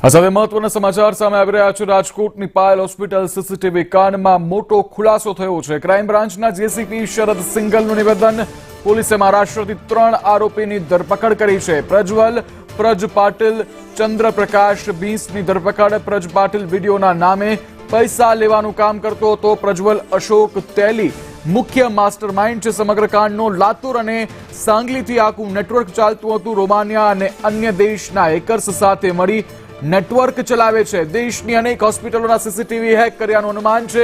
હવે મહત્વના સમાચાર સામે આવી રહ્યા છે। રાજકોટની પાયલ હોસ્પિટલ સીસીટીવી કાંડમાં મોટો ખુલાસો થયો છે। ક્રાઇમ બ્રાન્ચના જેસીપી શરદ સિંગલનું નિવેદન। પોલીસે મહારાષ્ટ્રથી 3 આરોપીની ધરપકડ કરી છે। પ્રજ્વલ, પ્રજ પાટીલ, ચંદ્રપ્રકાશ બીસની ધરપકડ। પ્રજ પાટીલ વિડીયોના નામે પૈસા લેવાનું કામ કરતો હતો। પ્રજ્વલ અશોક તેલી મુખ્ય માસ્ટરમાઇન્ડ છે સમગ્ર કાંડનો। લાતુર અને સાંગલીથી આખું નેટવર્ક ચાલતું હતું। રોમાનિયા અને અન્ય દેશના હેકર્સ સાથે મળી નેટવર્ક ચલાવે છે। દેશની અનેક હોસ્પિટલોના સીસીટીવી હેક કર્યાનું અનુમાન છે।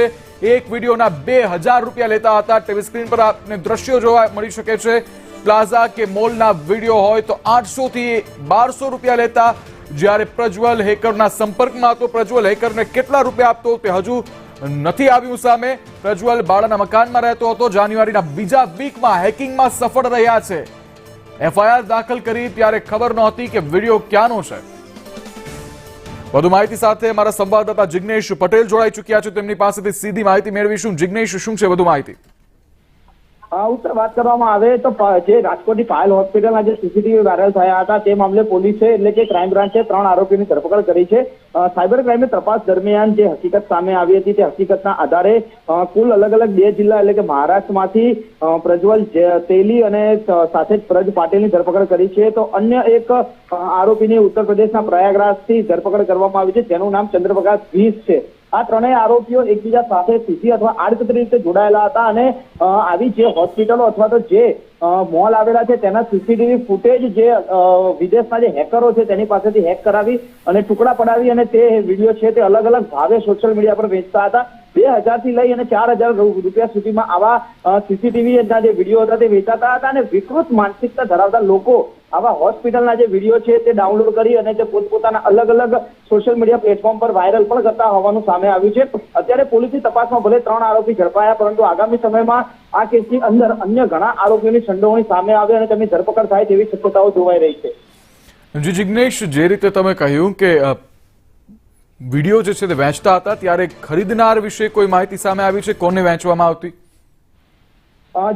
એક વિડીયોના 2000 રૂપિયા લેતા હતા। ટીવી સ્ક્રીન પર આપને દ્રશ્યો જોવા મળી શકે છે। પ્લાઝા કે મોલના વિડીયો હોય તો 800 થી 1200 રૂપિયા લેતા। જ્યારે પ્રજ્વલ હેકરના સંપર્કમાં હતો। પ્રજ્વલ હેકરને કેટલા રૂપિયા આપતો તે હજુ નથી આવ્યું સામે। પ્રજ્વલ ભાડાના મકાનમાં રહેતો હતો। જાન્યુઆરીના બીજા વીકમાં હેકિંગમાં સફળ રહ્યા છે। એફઆઈઆર દાખલ કરી ત્યારે ખબર નહોતી કે વિડીયો ક્યાંનો છે। વધુ માહિતી સાથે અમારા સંવાદદાતા જિગ્નેશ પટેલ જોડાઈ ચૂક્યા છે। તેમની પાસેથી સીધી માહિતી મેળવીશું। જિગ્નેશ, શું છે વધુ માહિતી? ઉત્તર વાત કરવામાં આવે તો જે રાજકોટની પાયલ હોસ્પિટલના જે સીસીટીવી વાયરલ થયા હતા તે મામલે પોલીસે એટલે કે ક્રાઇમ બ્રાન્ચે 3 આરોપીની ધરપકડ કરી છે। સાયબર ક્રાઇમની તપાસ દરમિયાન જે હકીકત સામે આવી હતી તે હકીકતના આધારે કુલ અલગ અલગ 2 જિલ્લા એટલે કે મહારાષ્ટ્રમાંથી પ્રજ્વલ તેલી અને સાથે જ પ્રજ પાટીલની ધરપકડ કરી છે। તો અન્ય એક આરોપીની ઉત્તર પ્રદેશના પ્રયાગરાજથી ધરપકડ કરવામાં આવી છે જેનું નામ ચંદ્રપ્રકાશ બીસ છે। આ 3 આરોપીઓ એકબીજા સાથે સીધી અથવા આડકતરી રીતે જોડાયેલા હતા અને આવી જે હોસ્પિટલો અથવા તો જે મોલ આવેલા છે તેના સીસીટીવી ફૂટેજ જે વિદેશના જે હેકરો છે તેની પાસેથી હેક કરાવી અને ટુકડા પડાવી અને તે વિડીયો છે તે અલગ અલગ ભાવે સોશિયલ મીડિયા પર વેચતા હતા। 2000 થી લઈ અને 4000 રૂપિયા સુધીમાં આવા સીસીટીવી ના જે વિડીયો હતા તે વેચાતા હતા અને વિકૃત માનસિકતા ધરાવતા લોકો આવા હોસ્પિટલના જે વિડીયો છે તે ડાઉનલોડ કરી અને તે પોતપોતાના અલગ અલગ સોશિયલ મીડિયા પ્લેટફોર્મ પર વાયરલ પણ કરતા હોવાનું સામે આવ્યું છે। અત્યારે પોલીસની તપાસમાં ભલે 3 આરોપી ઝડપાયા પરંતુ આગામી સમયમાં આ કેસની અંદર અન્ય ઘણા આરોપીઓની સંડોવણી સામે આવે અને તેમની ધરપકડ થાય તેવી શક્યતાઓ જોવાઈ રહી છે। જી જિગ્નેશ, જે રીતે તમે કહ્યું કે વિડીયો જે છે તે વેચતા હતા ત્યારે ખરીદનાર વિશે કોઈ માહિતી સામે આવી છે? કોને વેચવામાં આવતી?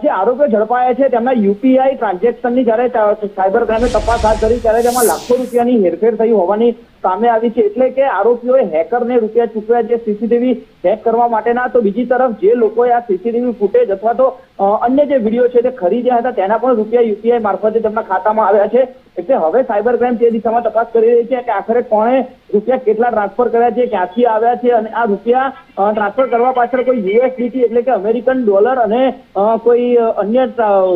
જે આરોપીઓ ઝડપાયા છે તેમના યુપીઆઈ ટ્રાન્ઝેક્શનની જ્યારે સાયબર ક્રાઇમે તપાસ હાથ ધરી ત્યારે તેમાં લાખો રૂપિયાની હેરફેર થઈ હોવાની સામે આવી છે। એટલે કે આરોપીઓએ હેકરને રૂપિયા ચૂકવ્યા છે સીસીટીવી હેક કરવા માટેના। તો બીજી તરફ જે લોકોએ આ સીસીટીવી ફૂટેજ અથવા તો અન્ય જે વિડીયો છે તે ખરીદ્યા હતા તેના પણ રૂપિયા યુપીઆઈ મારફતે તેમના ખાતામાં આવ્યા છે। એટલે હવે સાયબર ક્રાઇમ તે દિશામાં તપાસ કરી રહી છે કે આખરે કોણે રૂપિયા કેટલા ટ્રાન્સફર કર્યા છે, ક્યાંથી આવ્યા છે અને આ રૂપિયા ટ્રાન્સફર કરવા પાછળ કોઈ યુએસડીટી એટલે કે અમેરિકન ડોલર અને કોઈ અન્ય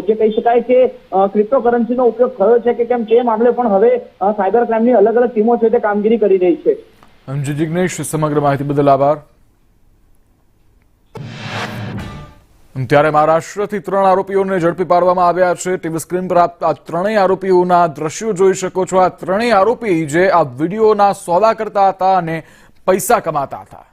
જે કહી શકાય કે ક્રિપ્ટોકરન્સીનો ઉપયોગ થયો છે કે કેમ તે મામલે પણ હવે સાયબર ક્રાઇમની અલગ અલગ ટીમો છે તે કામગીરી કરી રહી છે। જિગ્નેશ, સમગ્ર માહિતી બદલ આભાર। ત્યારે મહારાષ્ટ્રથી 3 આરોપીઓને ઝડપી પાડવામાં આવ્યા છે। ટીવી સ્ક્રીન પર આપ આ 3 આરોપીઓના દ્રશ્યો જોઈ શકો છો। આ 3 આરોપી જે આ વિડીયોના સોદા કરતા હતા અને પૈસા કમાતા હતા।